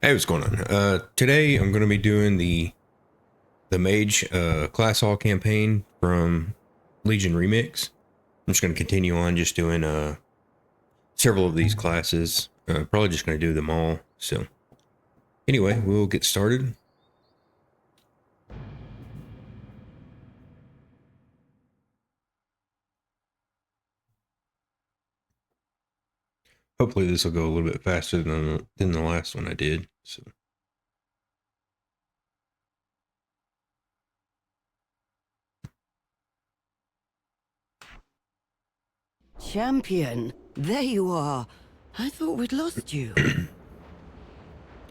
Hey, what's going on? Today I'm going to be doing the Mage class hall campaign from Legion Remix. I'm just going to continue on just doing several of these classes. Probably just going to do them all. So anyway, we'll get started. Hopefully this will go a little bit faster than the last one I did. So Champion, there you are. I thought we'd lost you.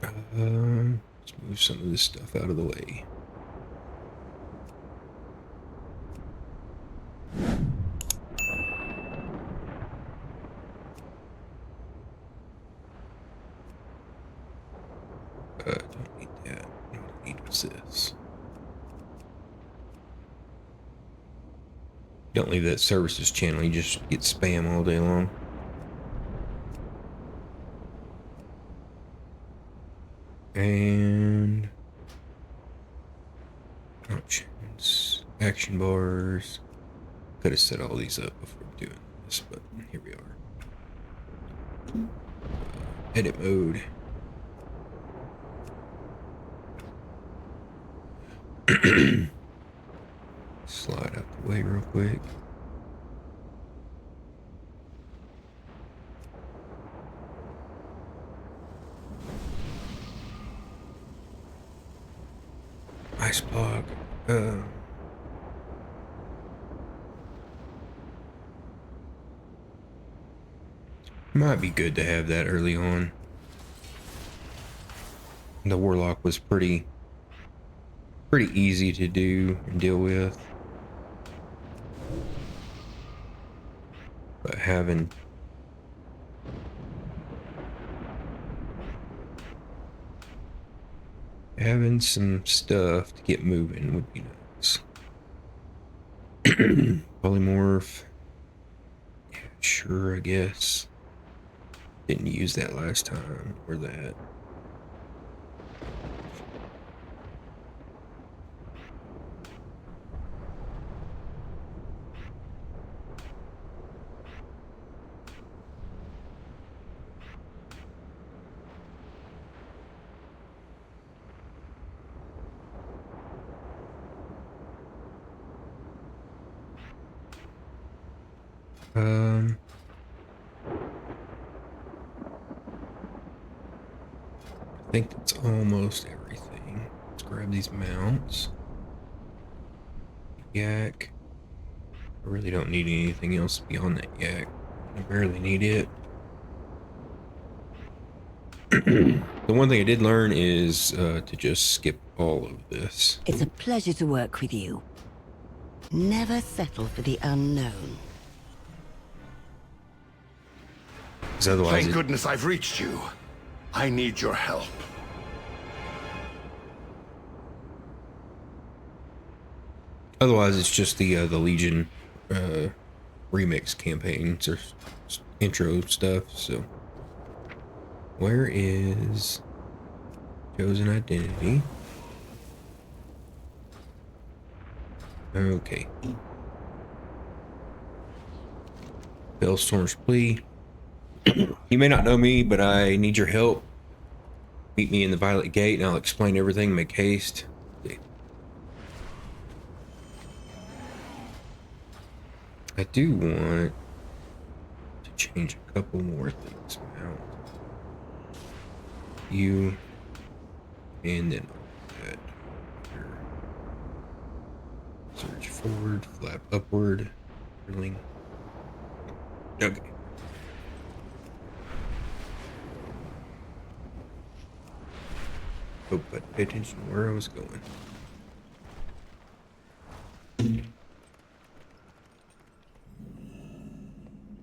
let's move some of this stuff out of the way. Don't need that. What I need was this. Don't leave that services channel, you just get spam all day long. And options, action bars. Could have set all these up before doing this, but here we are. Edit mode. Slide out the way real quick. Ice block. Might be good to have that early on. The warlock was pretty easy to do and deal with. But having some stuff to get moving would be nice. Polymorph. Yeah, sure, I guess. Didn't use that last time, or that. I think that's almost everything. Let's grab these mounts. Yak. I really don't need anything else beyond that yak. I barely need it. The one thing I did learn is to just skip all of this. It's a pleasure to work with you. Never settle for the unknown. Because otherwise, Thank goodness I've reached you. I need your help. otherwise it's just the Legion remix campaigns or intro stuff. So where is chosen identity? Okay. Bellstorm's plea. You may not know me, but I need your help. Meet me in the Violet Gate and I'll explain everything. Make haste. Okay. I do want to change a couple more things out. You and then that. Search forward, flap upward, drilling. Okay. Oh, but pay attention to where I was going.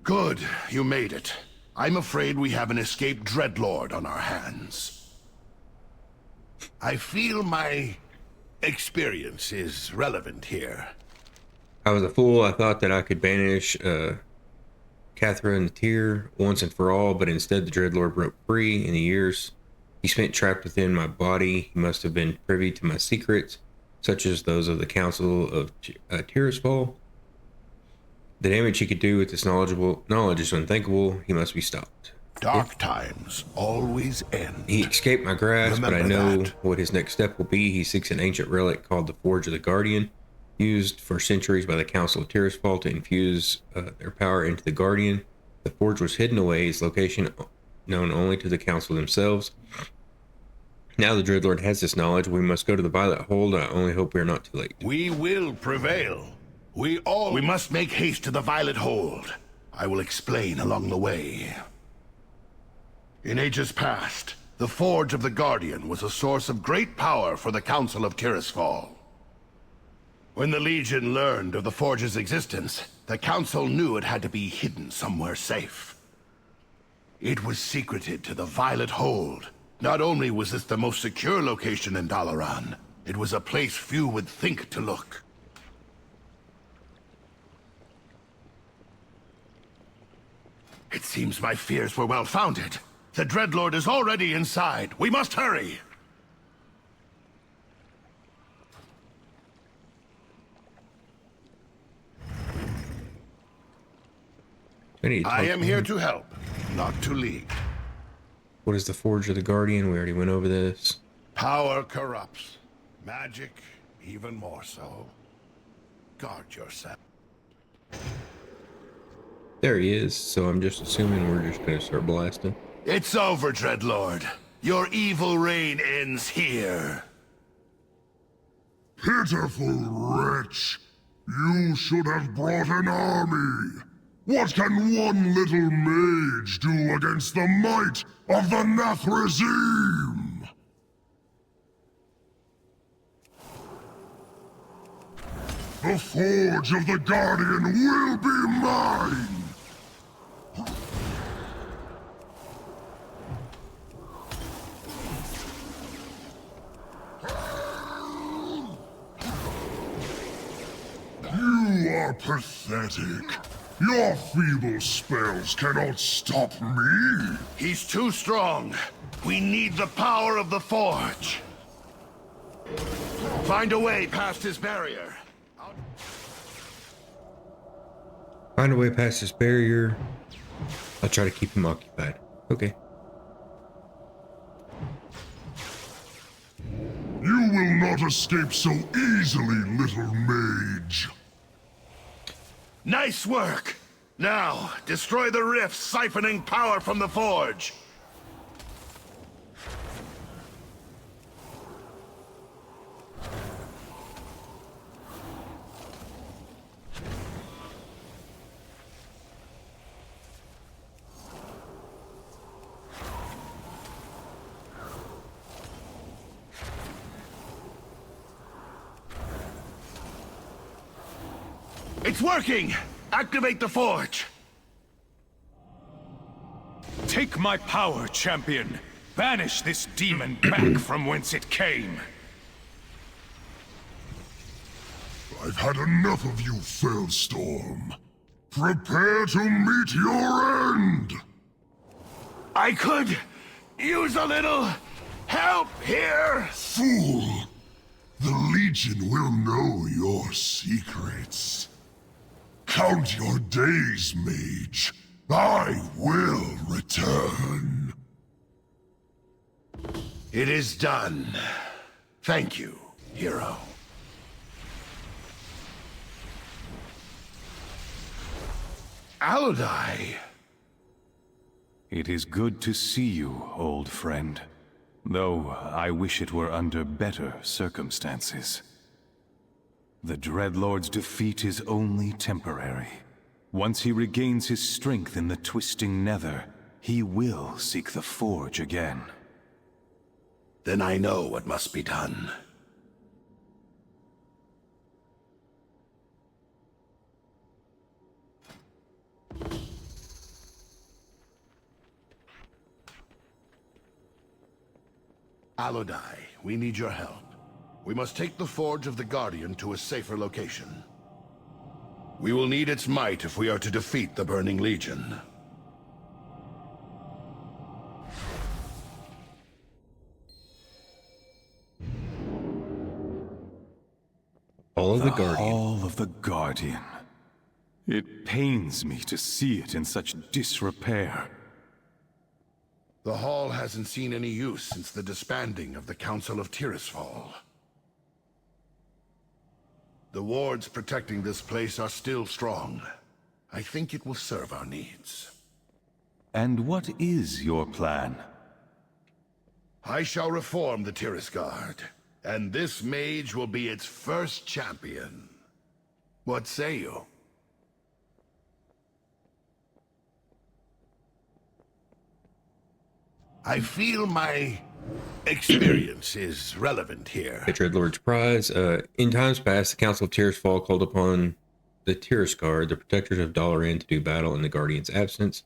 Good, you made it. I'm afraid we have an escaped dreadlord on our hands. I feel my experience is relevant here. I was a fool. I thought that I could banish Catherine the Tear once and for all, but instead the Dreadlord broke free in the years He spent trapped within my body. He must have been privy to my secrets, such as those of the Council of Tirisfal. The damage he could do with this knowledge is unthinkable. He must be stopped. Dark times always end. He escaped my grasp, but I Remember know that. what his next step will be. He seeks an ancient relic called the Forge of the Guardian, used for centuries by the Council of Tirisfal to infuse their power into the Guardian. The forge was hidden away, its location known only to the Council themselves. Now the Dreadlord has this knowledge. We must go to the Violet Hold. I only hope we are not too late. We will prevail. We must make haste to the Violet Hold. I will explain along the way. In ages past, the Forge of the Guardian was a source of great power for the Council of Tirisfal. When the Legion learned of the Forge's existence, the Council knew it had to be hidden somewhere safe. It was secreted to the Violet Hold. Not only was this the most secure location in Dalaran, it was a place few would think to look. It seems my fears were well-founded. The Dreadlord is already inside. We must hurry! I am here to help, not to lead. What is the Forge of the Guardian? We already went over this. Power corrupts. Magic, even more so. Guard yourself. There he is, so I'm just assuming we're just going to start blasting. It's over, Dreadlord. Your evil reign ends here. Pitiful wretch! You should have brought an army! What can one little mage do against the might of the Nathrazim? The Forge of the Guardian will be mine! You are pathetic. Your feeble spells cannot stop me. He's too strong. We need the power of the Forge. Find a way past his barrier. Find a way past this barrier. I'll try to keep him occupied. Okay. You will not escape so easily, little mage. Nice work! Now, destroy the rift siphoning power from the Forge. It's working! Activate the Forge! Take my power, champion. Banish this demon back from whence it came. I've had enough of you, Fellstorm. Prepare to meet your end! I could use a little help here! Fool! The Legion will know your secrets. Count your days, Mage. I will return. It is done. Thank you, hero. Alodai. It is good to see you, old friend. Though I wish it were under better circumstances. The Dreadlord's defeat is only temporary. Once he regains his strength in the twisting nether, he will seek the Forge again. Then I know what must be done. Alodai, we need your help. We must take the Forge of the Guardian to a safer location. We will need its might if we are to defeat the Burning Legion. Hall of the The Guardian. Hall of the Guardian. It pains me to see it in such disrepair. The hall hasn't seen any use since the disbanding of the Council of Tirisfal. The wards protecting this place are still strong. I think it will serve our needs. And what is your plan? I shall reform the Tiris Guard, and this mage will be its first champion. What say you? I feel my experience is relevant here. The Dreadlord's Prize. In times past, the Council of Tirisfal called upon the Tiris Guard, the protectors of Dalaran, to do battle in the Guardian's absence.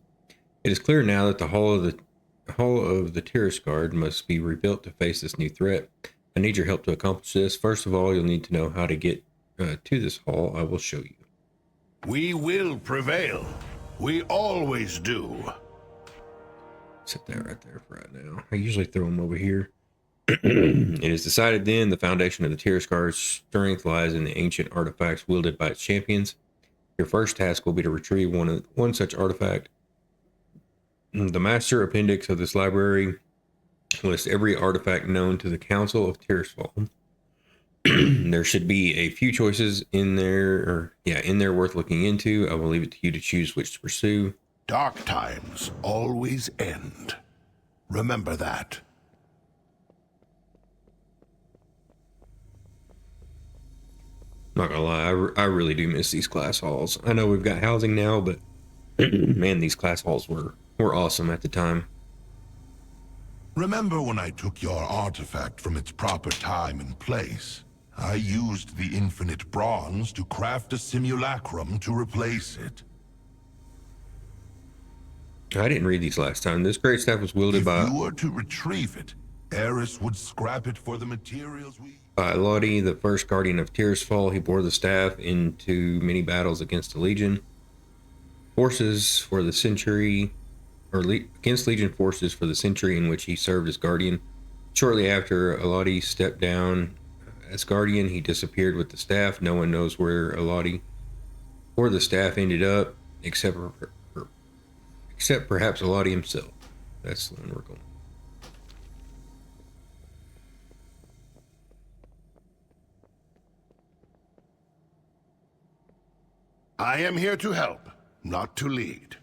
It is clear now that the Hall of the Tiris Guard must be rebuilt to face this new threat. I need your help to accomplish this. First of all, you'll need to know how to get to this hall. I will show you. We will prevail. We always do. Set that right there for right now. I usually throw them over here. It is decided then the foundation of the Tiris Guard's strength lies in the ancient artifacts wielded by its champions. Your first task will be to retrieve one such artifact. The master appendix of this library lists every artifact known to the Council of Tirisfal. There should be a few choices in there, worth looking into. I will leave it to you to choose which to pursue. Dark times always end. Remember that. Not gonna lie, I really do miss these class halls. I know we've got housing now, but man, these class halls were awesome at the time. Remember when I took your artifact from its proper time and place? I used the infinite bronze to craft a simulacrum to replace it. I didn't read these last time. This great staff was wielded If by you were to retrieve it, Eris would scrap it for the materials we... Lottie, the first guardian of Tirisfal. He bore the staff into many battles against the Legion forces for the century, against Legion forces for the century in which he served as guardian. Shortly after Aladi stepped down as guardian, he disappeared with the staff. No one knows where Aladi or the staff ended up, except perhaps Aladi himself. That's the one we're going. I am here to help, not to lead.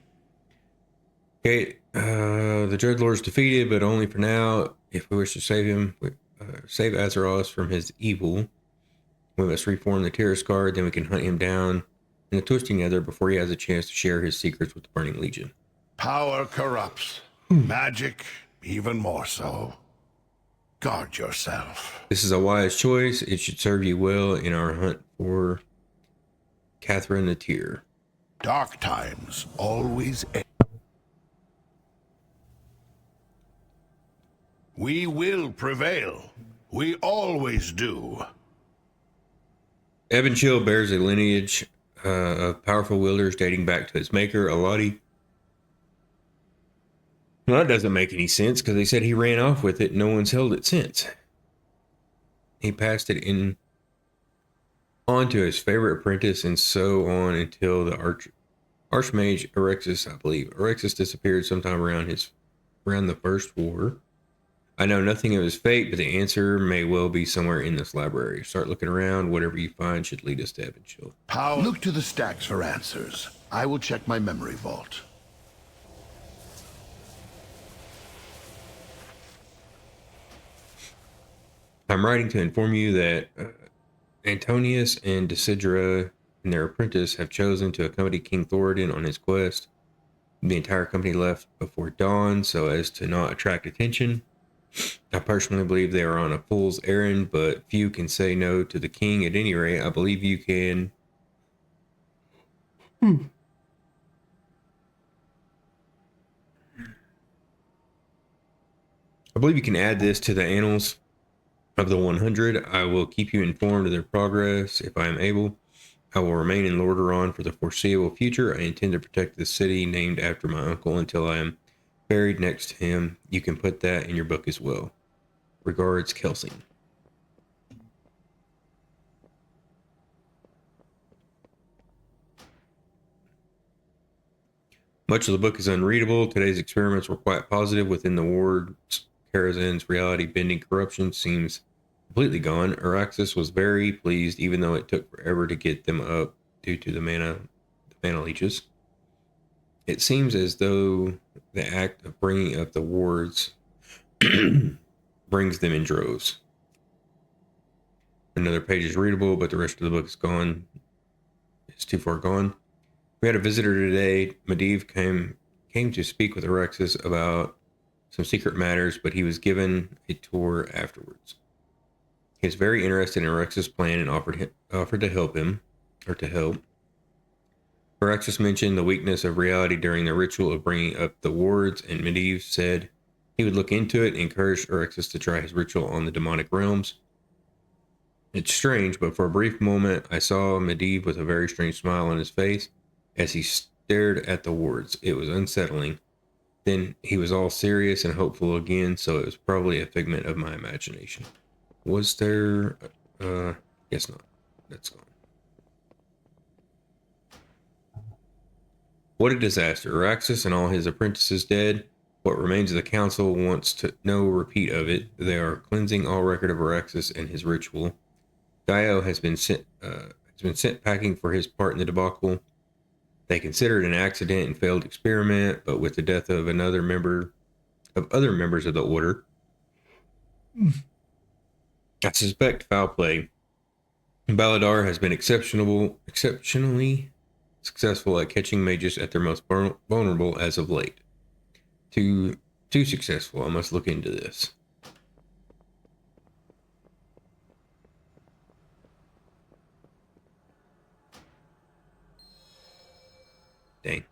Okay, the Dreadlord's defeated, but only for now. If we wish to save him, save Azeroth from his evil, we must reform the Tiris Guard, then we can hunt him down in the Twisting Nether before he has a chance to share his secrets with the Burning Legion. Power corrupts. Magic, even more so. Guard yourself. This is a wise choice. It should serve you well in our hunt for Catherine the Tear. Dark times always end. We will prevail. We always do. Evan Chill bears a lineage of powerful wielders dating back to its maker, Aladi. Well, that doesn't make any sense because they said he ran off with it and no one's held it since. He passed it on to his favorite apprentice and so on until the Archmage Erexis, I believe. Erexis disappeared sometime around the First War. I know nothing of his fate, but the answer may well be somewhere in this library. Start looking around. Whatever you find should lead us to Evan Chill. Look to the stacks for answers. I will check my memory vault. I'm writing to inform you that Antonius and Decidera and their apprentice have chosen to accompany King Thoradin on his quest. The entire company left before dawn so as to not attract attention. I personally believe they are on a fool's errand, but few can say no to the king. At any rate, I believe you can. I believe you can add this to the annals of the 100. I will keep you informed of their progress if I am able. I will remain in Lordaeron for the foreseeable future. I intend to protect the city named after my uncle until I am buried next to him. You can put that in your book as well. Regards, Kelsey. Much of the book is unreadable. Today's experiments were quite positive within the wards. Karazhan's reality-bending corruption seems completely gone. Araxis was very pleased, even though it took forever to get them up due to the mana leeches. It seems as though the act of bringing up the wards brings them in droves. Another page is readable, but the rest of the book is gone. It's too far gone. We had a visitor today. Medivh came to speak with Araxis about some secret matters, but he was given a tour afterwards. He is very interested in Araxis' plan and offered to help him, or to help. Araxis mentioned the weakness of reality during the ritual of bringing up the wards, and Medivh said he would look into it and encouraged Araxis to try his ritual on the demonic realms. It's strange, but for a brief moment, I saw Medivh with a very strange smile on his face as he stared at the wards. It was unsettling. Then he was all serious and hopeful again, so it was probably a figment of my imagination. Was there... guess not. That's gone. What a disaster. Araxis and all his apprentices dead. What remains of the council wants to no repeat of it. They are cleansing all record of Araxis and his ritual. Dio has been sent packing for his part in the debacle. They consider it an accident and failed experiment, but with the death of other members of the order, I suspect foul play. Baladar has been exceptionally successful at catching mages at their most vulnerable as of late. Too successful. I must look into this. Dang.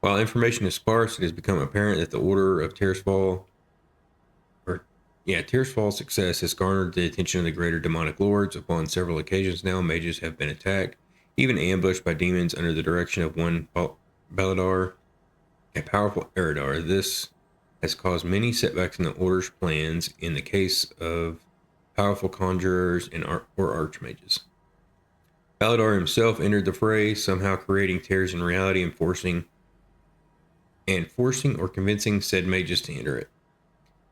While information is sparse, it has become apparent that the Order of Tirsfall's success has garnered the attention of the greater demonic lords. Upon several occasions now, mages have been attacked, even ambushed by demons under the direction of one Baladar, a powerful Eridar. This has caused many setbacks in the Order's plans in the case of powerful conjurers or archmages. Baladar himself entered the fray, somehow creating tears in reality and forcing or convincing said mages to enter it.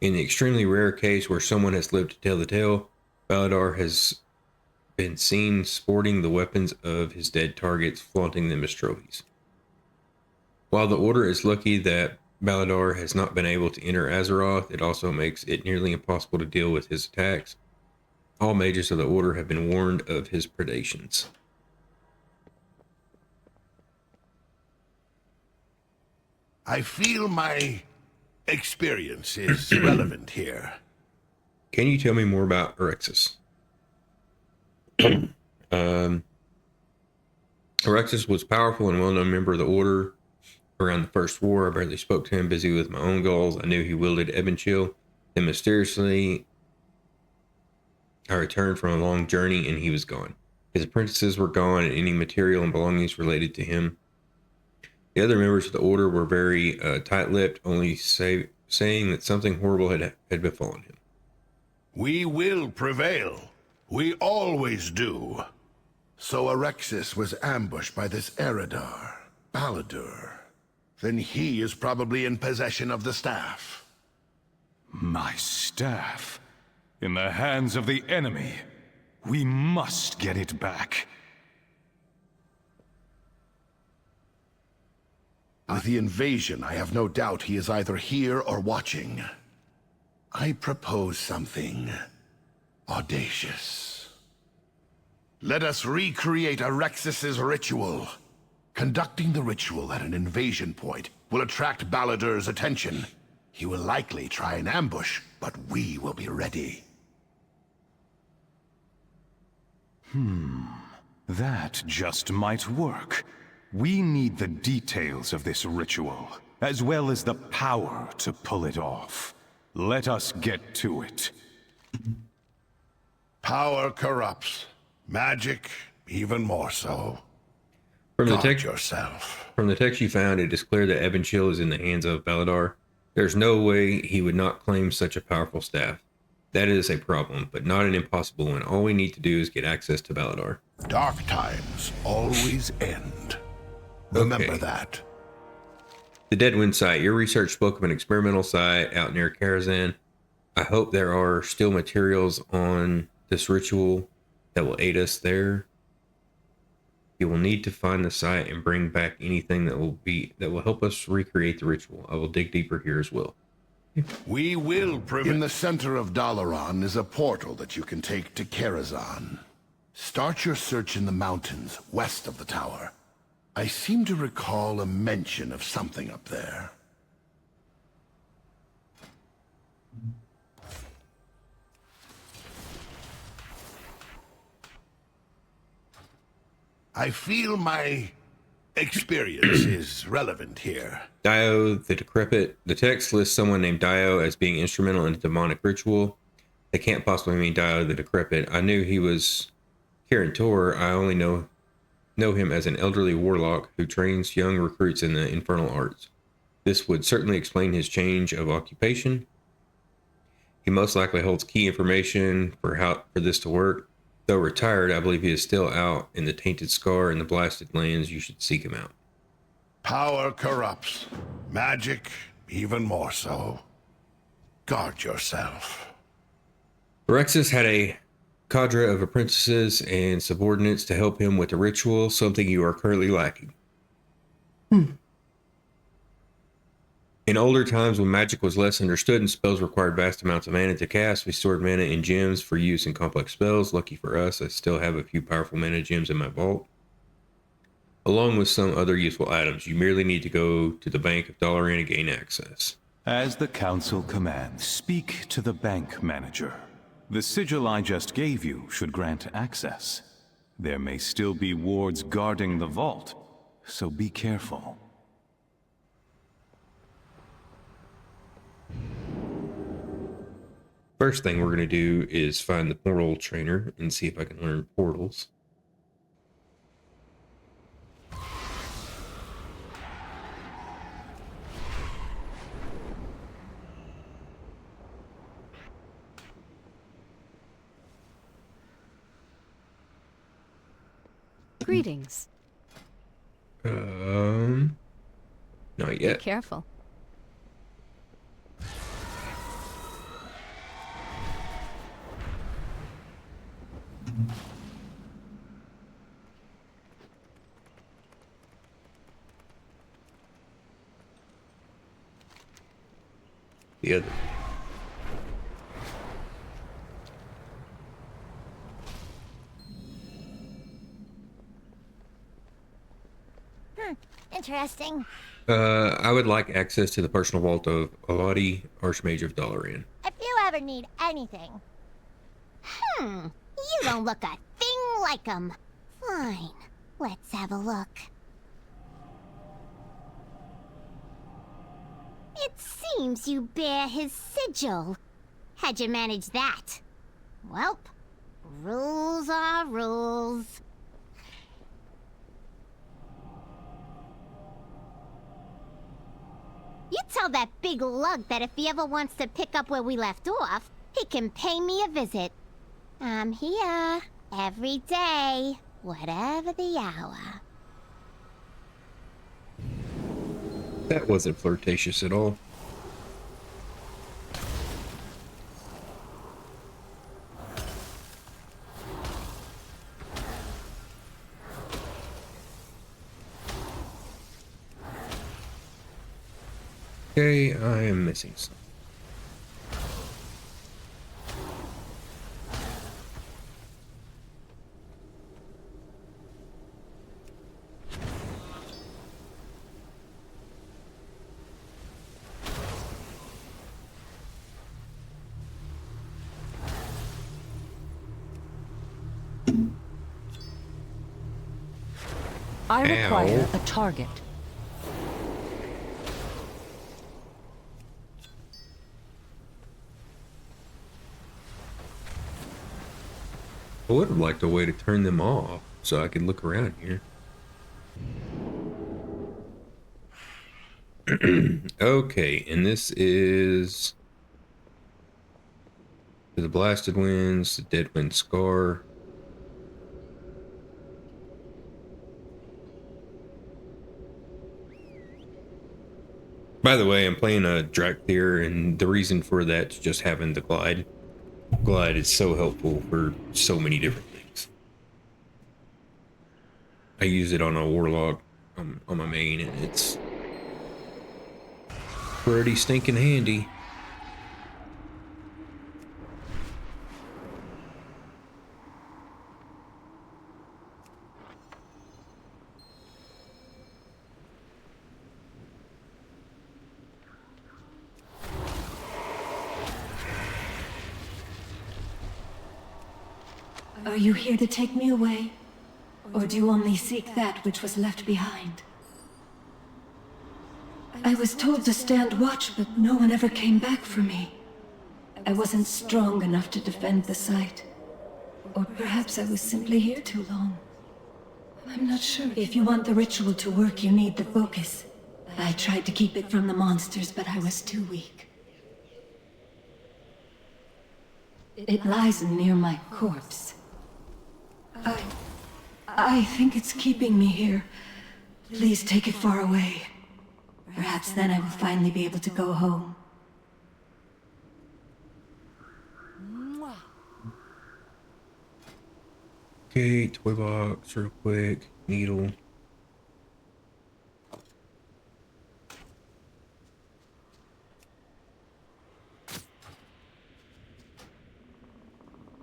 In the extremely rare case where someone has lived to tell the tale, Baladar has been seen sporting the weapons of his dead targets, flaunting them as trophies. While the Order is lucky that Baladar has not been able to enter Azeroth, it also makes it nearly impossible to deal with his attacks. All mages of the Order have been warned of his predations. I feel my experience is relevant here. Can you tell me more about Araxis? Araxis was a powerful and well-known member of the Order. Around the First War, I barely spoke to him, busy with my own goals. I knew he wielded Ebonchill. Then mysteriously, I returned from a long journey and he was gone. His apprentices were gone and any material and belongings related to him. The other members of the Order were very tight-lipped, only saying that something horrible had befallen him. We will prevail. We always do. So Araxis was ambushed by this Eridar, Baladar. Then he is probably in possession of the staff. My staff? In the hands of the enemy. We must get it back. With the invasion, I have no doubt he is either here or watching. I propose something audacious. Let us recreate Araxis' ritual. Conducting the ritual at an invasion point will attract Baladar's attention. He will likely try an ambush, but we will be ready. That just might work. We need the details of this ritual, as well as the power to pull it off. Let us get to it. Power corrupts. Magic, even more so. From the Guard text yourself. From the text you found, it is clear that Ebonchill is in the hands of Baladar. There's no way he would not claim such a powerful staff. That is a problem, but not an impossible one. All we need to do is get access to Baladar. Dark times always end. Remember Okay. that. The Deadwind site. Your research spoke of an experimental site out near Karazhan. I hope there are still materials on this ritual that will aid us there. You will need to find the site and bring back anything that will help us recreate the ritual. I will dig deeper here as well. We will prevent. In the center of Dalaran is a portal that you can take to Karazhan. Start your search in the mountains west of the tower. I seem to recall a mention of something up there. I feel my experience is relevant here. Dio the Decrepit. The text lists someone named Dio as being instrumental in a demonic ritual. They can't possibly mean Dio the Decrepit. I knew he was Kirin Tor. I only know him as an elderly warlock who trains young recruits in the infernal arts. This would certainly explain his change of occupation. He most likely holds key information for this to work. Though retired, I believe he is still out in the Tainted Scar and the Blasted Lands. You should seek him out. Power corrupts. Magic, even more so. Guard yourself. Rexus had a cadre of apprentices and subordinates to help him with the ritual, something you are currently lacking. In older times, when magic was less understood and spells required vast amounts of mana to cast, we stored mana in gems for use in complex spells. Lucky for us, I still have a few powerful mana gems in my vault, along with some other useful items. You merely need to go to the Bank of Dalaran to gain access. As the council commands, speak to the bank manager. The sigil I just gave you should grant access. There may still be wards guarding the vault, so be careful. First thing we're going to do is find the portal trainer and see if I can learn portals. Greetings. Not Be yet. careful. The other. Interesting. I would like access to the personal vault of Aladi, Archmage of Dalaran. If you ever need anything. You don't look a thing like him. Fine. Let's have a look. It seems you bear his sigil. How'd you manage that? Welp, rules are rules. You tell that big lug that if he ever wants to pick up where we left off, he can pay me a visit. I'm here, every day, whatever the hour. That wasn't flirtatious at all. Okay, I am missing something. I require Ow. a target. I would have liked a way to turn them off so I could look around here. Okay, and this is the Blasted Winds, the Deadwind Scar. By the way, I'm playing a Drakthir, and the reason for that's just having the glide. Glide is so helpful for so many different things. I use it on a warlock on my main, and it's pretty stinking handy. Are you here to take me away? Or do you only seek that which was left behind? I was told to stand watch, but no one ever came back for me. I wasn't strong enough to defend the site. Or perhaps I was simply here too long. I'm not sure. If you want the ritual to work, you need the focus. I tried to keep it from the monsters, but I was too weak. It lies near my corpse. I think it's keeping me here. Please take it far away. Perhaps then I will finally be able to go home. Okay, toy box real quick. Needle.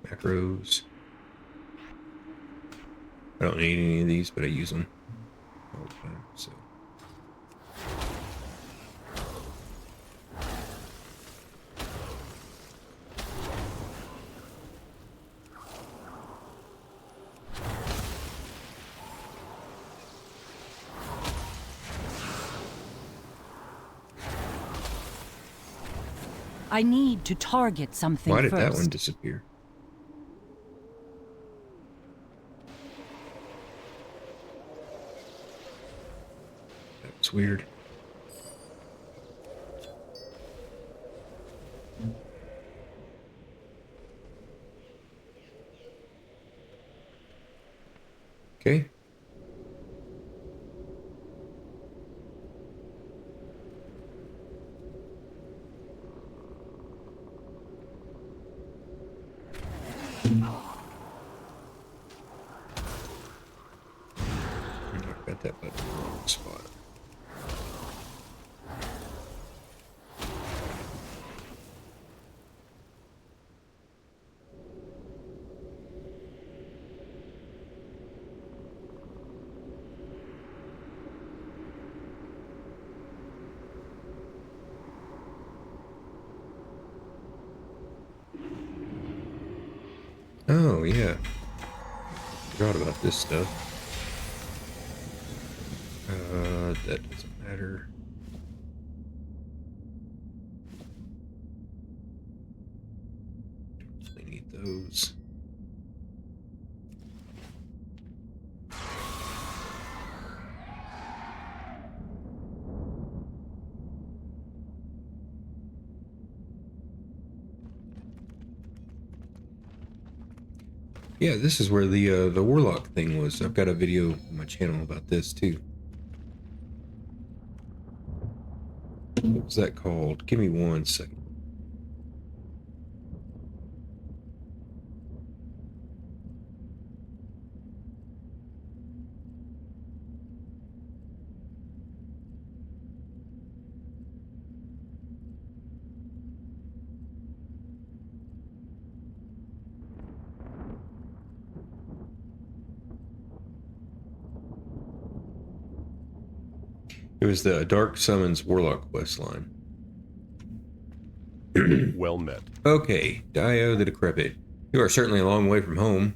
Macros. I don't need any of these, but I use them all the time, so. I need to target something Why did first. that one disappear? That's weird. Okay. I got that button in the wrong spot. Oh, yeah. Forgot about this stuff. That doesn't matter. I need those. Yeah, this is where the warlock thing was. I've got a video on my channel about this too. What was that called? Give me 1 second. It was the Dark Summons Warlock quest line. Well met. Okay, Dio the Decrepit. You are certainly a long way from home.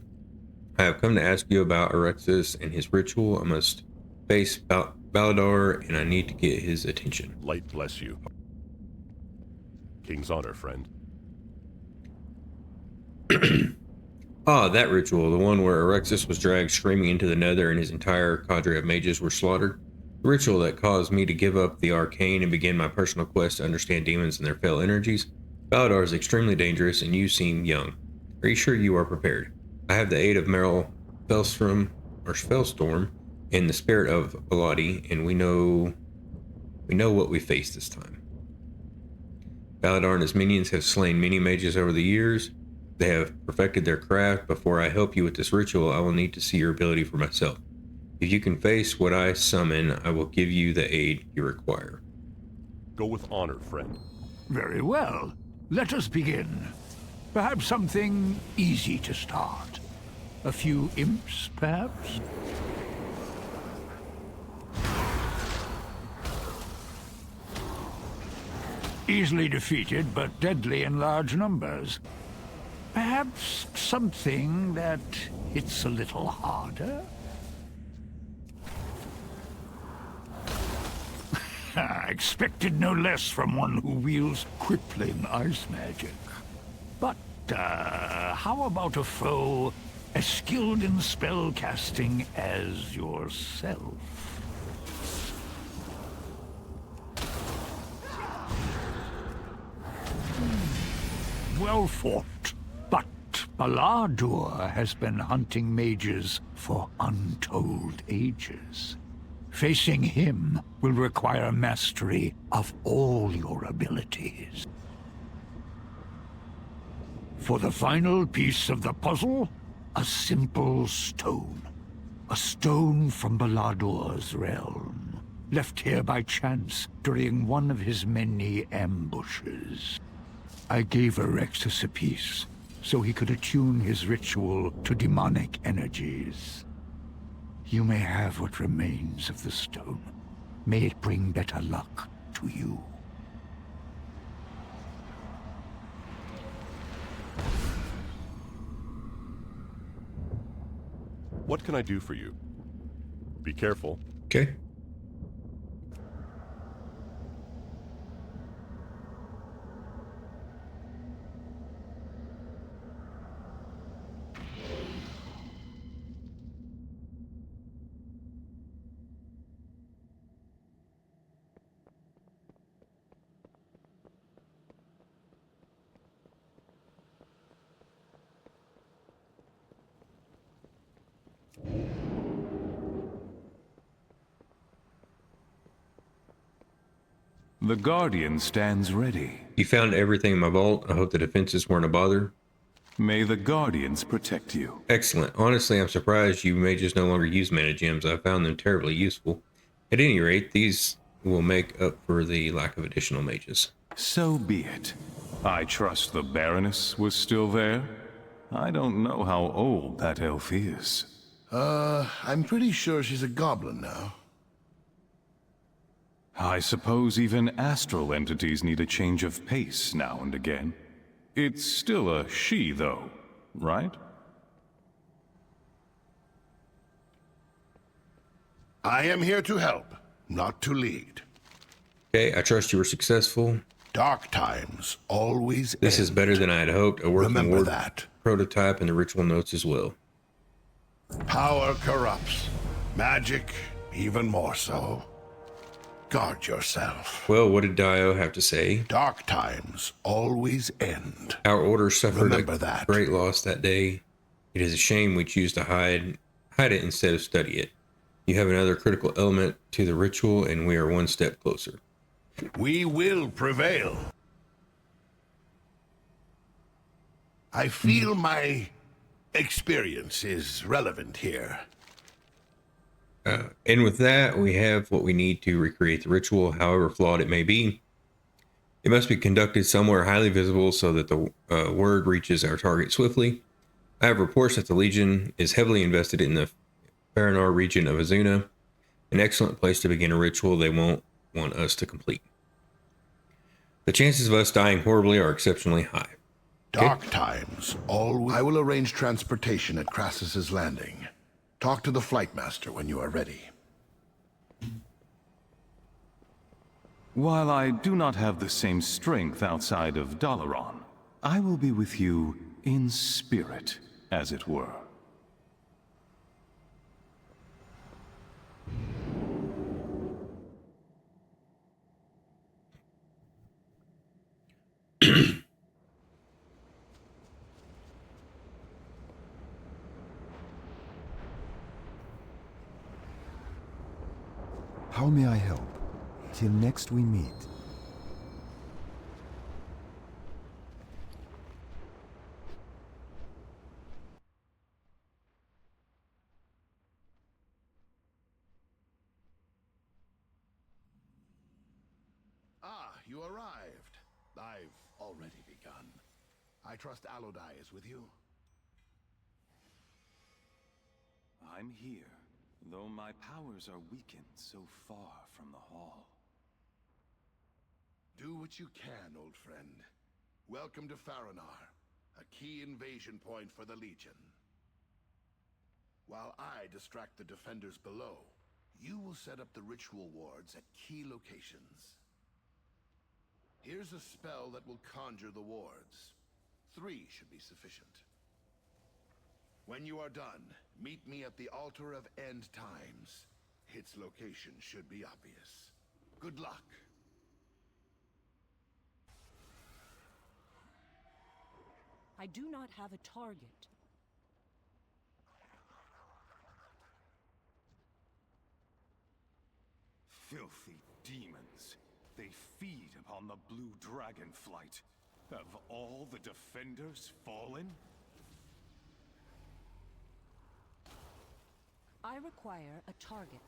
I have come to ask you about Erexus and his ritual. I must face Baladar, and I need to get his attention. Light bless you. King's honor, friend. Ah, that ritual, the one where Erexus was dragged screaming into the nether and his entire cadre of mages were slaughtered. The ritual that caused me to give up the arcane and begin my personal quest to understand demons and their fell energies. Baladar is extremely dangerous, and you seem young. Are you sure you are prepared? I have the aid of Merrill Fellstorm and the spirit of Baladi, and we know We know what we face this time. Baladar and his minions have slain many mages over the years. They have perfected their craft. Before I help you with this ritual, I will need to see your ability for myself. If you can face what I summon, I will give you the aid you require. Go with honor, friend. Very well. Let us begin. Perhaps something easy to start. A few imps, perhaps? Easily defeated, but deadly in large numbers. Perhaps something that hits a little harder? I expected no less from one who wields crippling ice magic. But, how about a foe as skilled in spell casting as yourself? Well fought. But Baladur has been hunting mages for untold ages. Facing him will require mastery of all your abilities. For the final piece of the puzzle, a simple stone. A stone from Baladur's realm, left here by chance during one of his many ambushes. I gave Erexus a piece, so he could attune his ritual to demonic energies. You may have what remains of the stone. May it bring better luck to you. What can I do for you? Be careful. Okay. The Guardian stands ready. You found everything in my vault. I hope the defenses weren't a bother. May the Guardians protect you. Excellent. Honestly, I'm surprised you mages no longer use mana gems. I found them terribly useful. At any rate, these will make up for the lack of additional mages. So be it. I trust the Baroness was still there. I don't know how old that elf is. I'm pretty sure she's a goblin now. I suppose even astral entities need a change of pace now and again. It's still a she, though, right? I am here to help, not to lead. Okay, I trust you were successful. Dark times always This end. is better than I had hoped. A working Remember ward that. prototype and the ritual notes as well. Power corrupts. Magic, even more so. Guard yourself. Well, what did Dio have to say? Dark times always end. Our order suffered Remember a that. great loss that day. It is a shame we choose to hide it instead of study it. You have another critical element to the ritual, and we are one step closer. We will prevail. I feel my experience is relevant here. And with that, we have what we need to recreate the ritual, however flawed it may be. It must be conducted somewhere highly visible so that the word reaches our target swiftly. I have reports that the Legion is heavily invested in the Faranar region of Azuna, an excellent place to begin a ritual they won't want us to complete. The chances of us dying horribly are exceptionally high. Dark times always. I will arrange transportation at Crassus's Landing. Talk to the flight master when you are ready. While I do not have the same strength outside of Dalaran, I will be with you in spirit, as it were. How may I help? Till next we meet. Ah, you arrived. I've already begun. I trust Alodai is with you? I'm here, though my powers are weakened so far from the hall. Do what you can, old friend. Welcome to Faranar, a key invasion point for the Legion. While I distract the defenders below, you will set up the ritual wards at key locations. Here's a spell that will conjure the wards. 3 should be sufficient. When you are done, meet me at the Altar of End Times. Its location should be obvious. Good luck. I do not have a target. Filthy demons. They feed upon the blue dragon flight. Have all the defenders fallen? I require a target.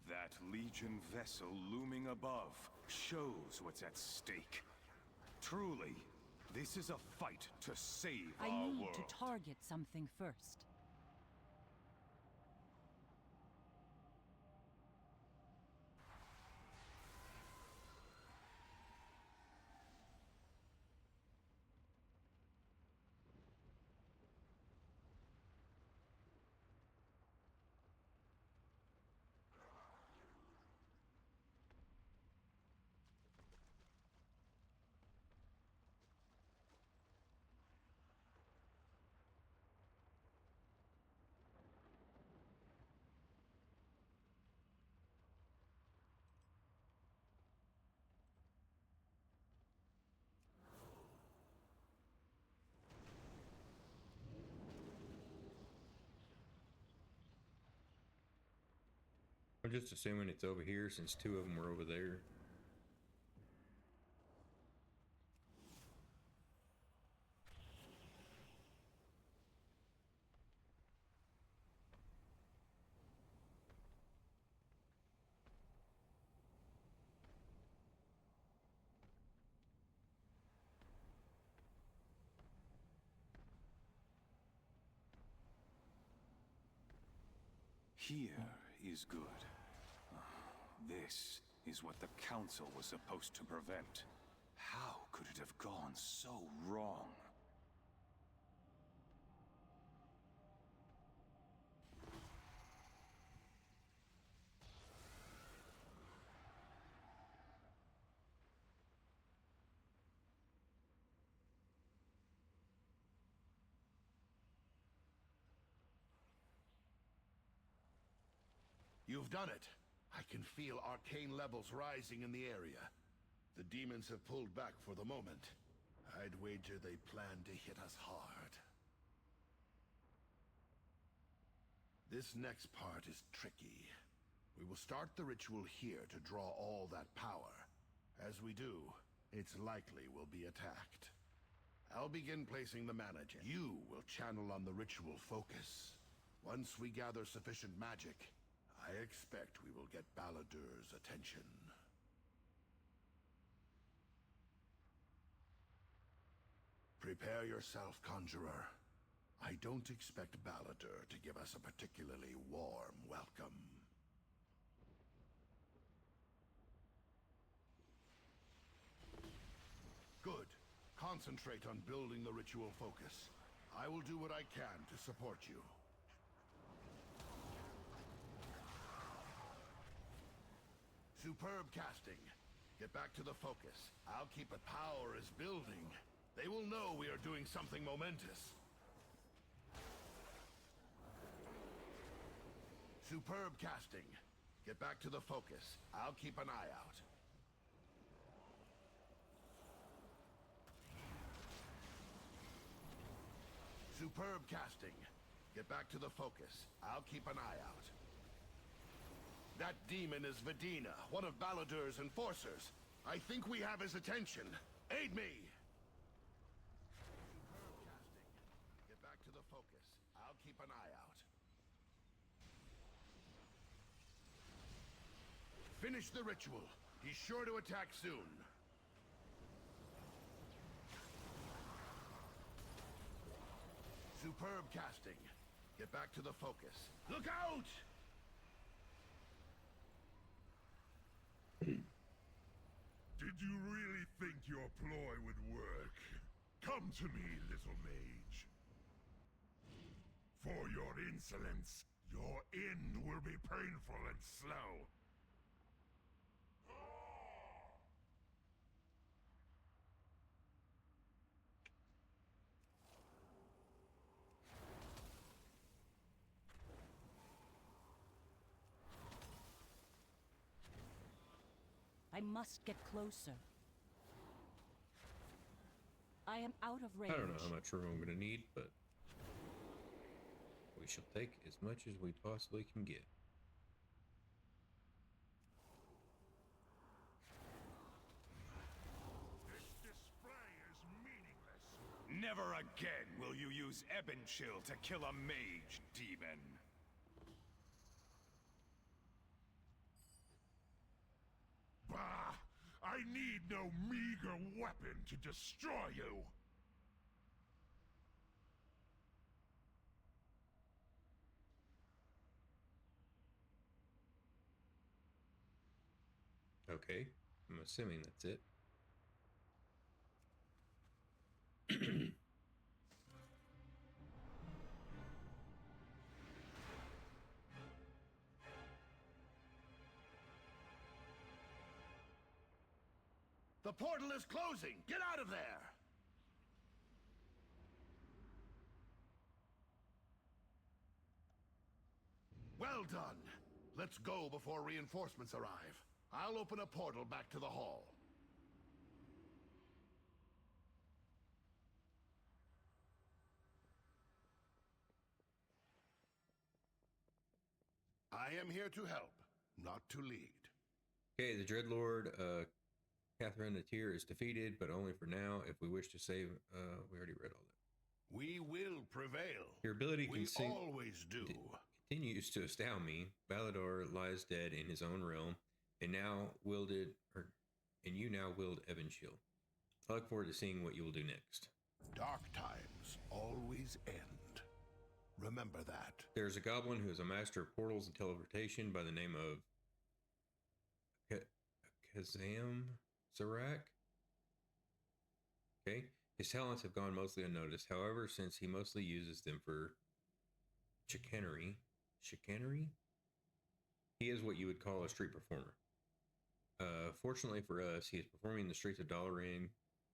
That Legion vessel looming above shows what's at stake. Truly, this is a fight to save I our need world. to target something first. I'm just assuming it's over here since 2 of them were over there. Here is good. This is what the Council was supposed to prevent. How could it have gone so wrong? You've done it. I can feel arcane levels rising in the area. The demons have pulled back for the moment. I'd wager they plan to hit us hard. This next part is tricky. We will start the ritual here to draw all that power. As we do, it's likely we'll be attacked. I'll begin placing the mana gem. You will channel on the ritual focus. Once we gather sufficient magic, I expect we will get Baladur's attention. Prepare yourself, Conjurer. I don't expect Baladur to give us a particularly warm welcome. Good. Concentrate on building the ritual focus. I will do what I can to support you. Superb casting. Get back to the focus. I'll keep it. Power is building. They will know we are doing something momentous. Superb casting. Get back to the focus. I'll keep an eye out. Superb casting. Get back to the focus. I'll keep an eye out. That demon is Vedina, one of Baladur's enforcers. I think we have his attention. Aid me! Superb casting. Get back to the focus. I'll keep an eye out. Finish the ritual. He's sure to attack soon. Superb casting. Get back to the focus. Look out! Did you really think your ploy would work? Come to me, little mage. For your insolence, your end will be painful and slow. I must get closer. I am out of range. I don't know how much room I'm going to need, but we shall take as much as we possibly can get. This display is meaningless. Never again will you use Ebon Chill to kill a mage, demon. Bah! I need no meager weapon to destroy you! Okay, I'm assuming that's it. The portal is closing! Get out of there! Well done. Let's go before reinforcements arrive. I'll open a portal back to the hall. I am here to help, not to lead. Okay, the Dreadlord, Catherine the Tear is defeated, but only for now. If we wish to save, we already read all that. We will prevail. Your ability we always do. Continues to astound me. Balador lies dead in his own realm, and you now wield Ebon Shield. I look forward to seeing what you will do next. Dark times always end. Remember that. There's a goblin who is a master of portals and teleportation by the name of Kazam Zarak. Okay. His talents have gone mostly unnoticed. However, since he mostly uses them for chicanery, he is what you would call a street performer. Fortunately for us, he is performing in the streets of Dalaran,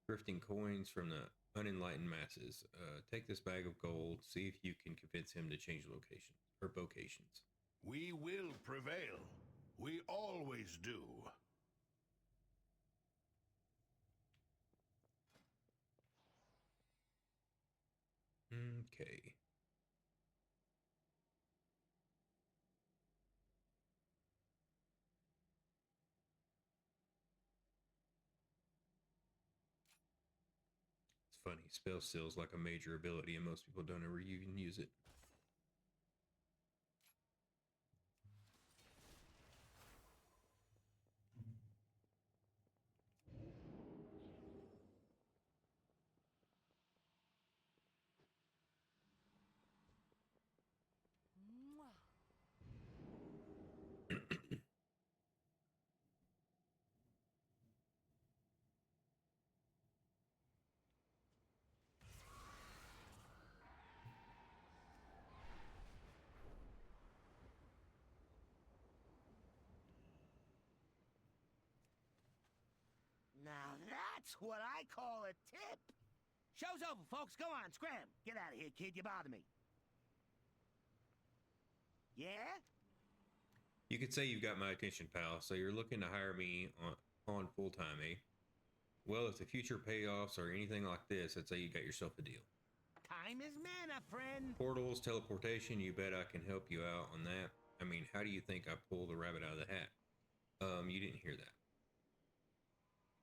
grifting coins from the unenlightened masses. Take this bag of gold. See if you can convince him to change locations or vocations. We will prevail. We always do. Okay. It's funny, spell seal's like a major ability and most people don't ever even use it. That's what I call a tip. Show's over, folks. Go on, scram. Get out of here, kid. You bother me. Yeah? You could say you've got my attention, pal, so you're looking to hire me on full-time, eh? Well, if the future payoffs or anything like this, I'd say you got yourself a deal. Time is mana, friend. Portals, teleportation, you bet I can help you out on that. I mean, how do you think I pulled the rabbit out of the hat? You didn't hear that.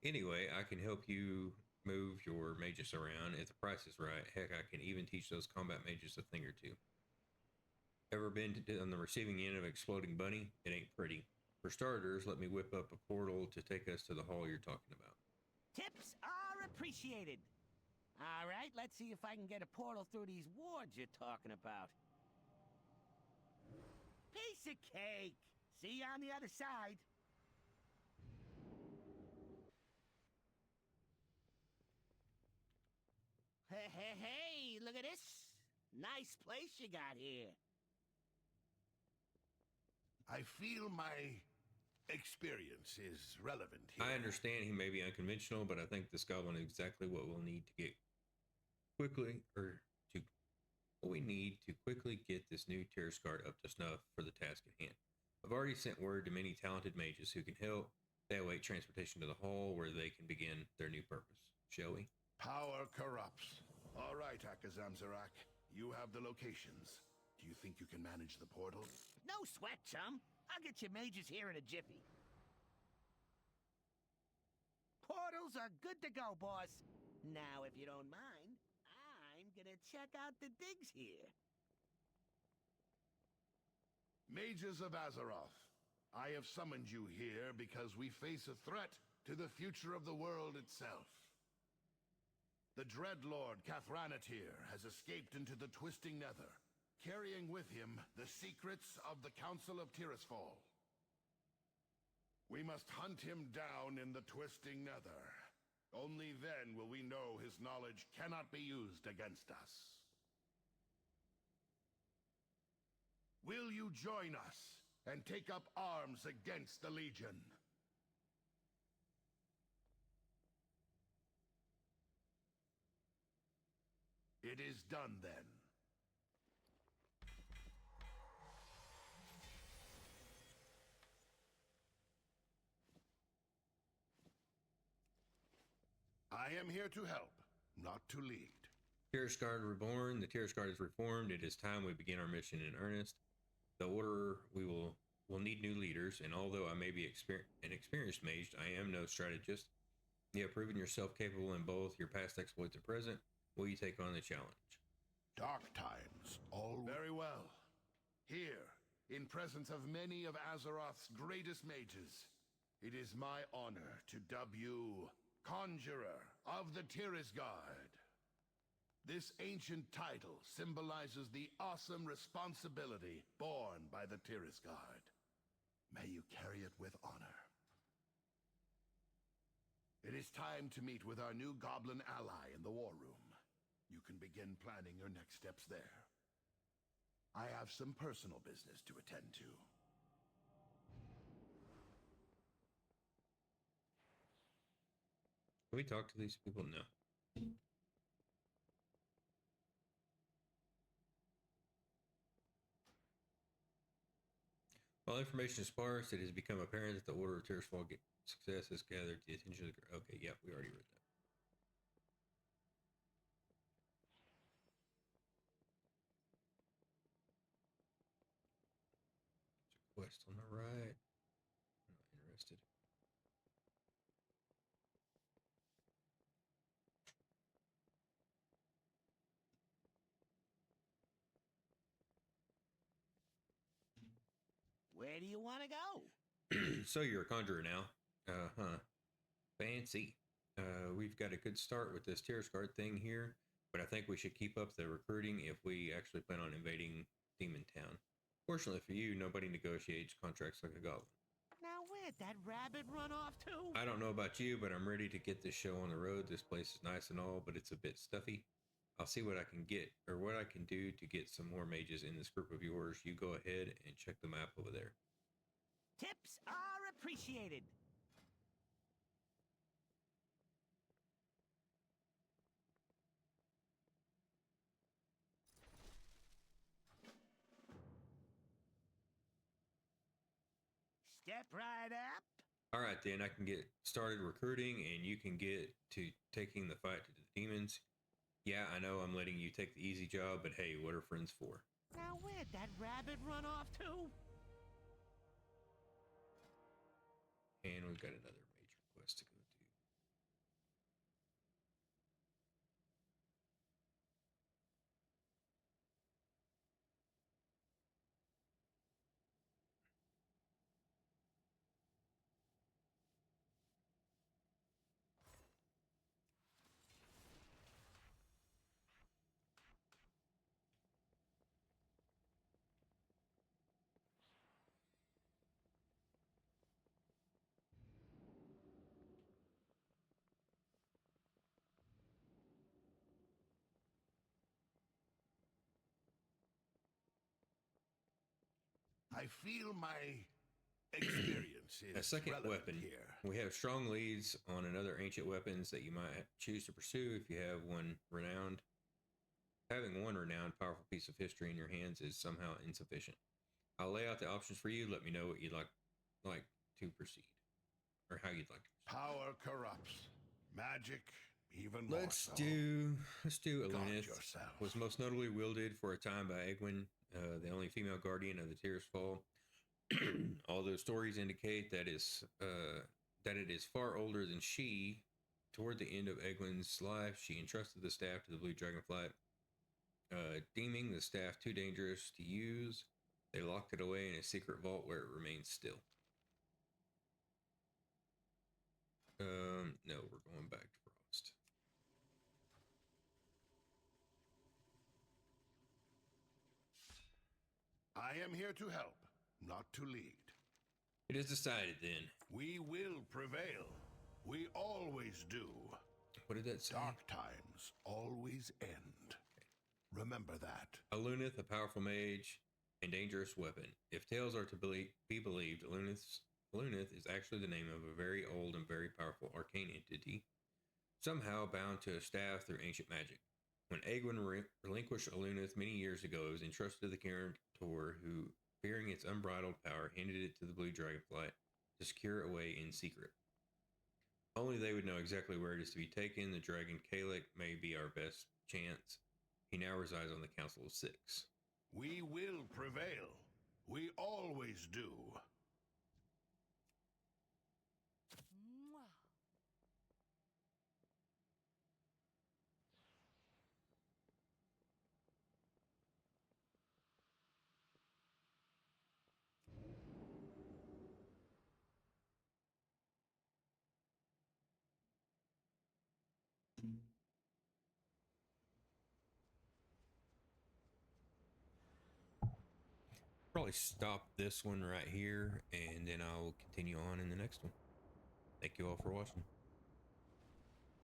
Anyway, I can help you move your mages around if the price is right. Heck, I can even teach those combat mages a thing or two. Ever been on the receiving end of exploding bunny? It ain't pretty. For starters, let me whip up a portal to take us to the hall you're talking about. Tips are appreciated. All right, let's see if I can get a portal through these wards you're talking about. Piece of cake. See you on the other side. Hey, look at this. Nice place you got here. I feel my experience is relevant here. I understand he may be unconventional, but I think this goblin is exactly what we'll need to get quickly, what we need to quickly get this new Terrace Guard up to snuff for the task at hand. I've already sent word to many talented mages who can help. They await transportation to the hall where they can begin their new purpose. Shall we? Power corrupts. All right, Akazamzarak. You have the locations. Do you think you can manage the portal? No sweat, chum. I'll get your mages here in a jiffy. Portals are good to go, boss. Now, if you don't mind, I'm gonna check out the digs here. Mages of Azeroth, I have summoned you here because we face a threat to the future of the world itself. The Dreadlord Cathranatir has escaped into the Twisting Nether, carrying with him the secrets of the Council of Tirisfal. We must hunt him down in the Twisting Nether. Only then will we know his knowledge cannot be used against us. Will you join us and take up arms against the Legion? It is done then. I am here to help, not to lead. Terrace Guard reborn. The Terrace Guard is reformed. It is time we begin our mission in earnest. The Order, will need new leaders, and although I may be an experienced mage, I am no strategist. You have proven yourself capable in both your past exploits and present. Will you take on the challenge? Dark times, all very well. Here, in presence of many of Azeroth's greatest mages, it is my honor to dub you Conjurer of the Terrace Guard. This ancient title symbolizes the awesome responsibility borne by the Terrace Guard. May you carry it with honor. It is time to meet with our new goblin ally in the war room. You can begin planning your next steps there. I have some personal business to attend to. Can we talk to these people? No. While information is sparse, it has become apparent that the Order of Tirisfal success has gathered the attention of the... Okay, yeah, we already read that. There's a quest on the right. I'm not interested. Where do you want to go? So you're a conjurer now. Uh-huh. Fancy. We've got a good start with this Terrace Guard thing here, but I think we should keep up the recruiting if we actually plan on invading Demon Town. Fortunately for you, nobody negotiates contracts like a goblin. Now where'd that rabbit run off to? I don't know about you, but I'm ready to get this show on the road. This place is nice and all, but it's a bit stuffy. I'll see what I can get, or what I can do to get some more mages in this group of yours. You go ahead and check the map over there. Tips are appreciated. Step right up. All right, then I can get started recruiting, and you can get to taking the fight to the demons. Yeah, I know I'm letting you take the easy job, but hey, what are friends for? Now where'd that rabbit run off to? And we've got another major quest to go do. I feel my experience A is second relevant weapon. here. We have strong leads on another ancient weapons that you might choose to pursue if you have one renowned. Having one renowned, powerful piece of history in your hands is somehow insufficient. I'll lay out the options for you. Let me know what you'd like to proceed, or how you'd like to proceed. Power corrupts. Magic, even more Let's so. do Guard Elunith. yourself. Was most notably wielded for a time by Egwene, the only female guardian of the Tears Fall. Although stories indicate that it is far older than she. Toward the end of Egwene's life, she entrusted the staff to the Blue Dragonflight, deeming the staff too dangerous to use. They locked it away in a secret vault where it remains still. No, we're going back to Frost. I am here to help, not to lead. It is decided then. We will prevail. We always do. What did that say? Dark times always end. Remember that. Elunith, a powerful mage and dangerous weapon. If tales are to be believed, Elunith is actually the name of a very old and very powerful arcane entity, somehow bound to a staff through ancient magic. When Egwene relinquished Elunith many years ago, it was entrusted to the Guarantor, who, fearing its unbridled power, handed it to the Blue Dragonflight to secure it away in secret. Only they would know exactly where it is to be taken. The dragon Kalik may be our best chance. He now resides on the Council of Six. We will prevail. We always do. Mwah. Probably stop this one right here, and then I'll continue on in the next one. Thank you all for watching.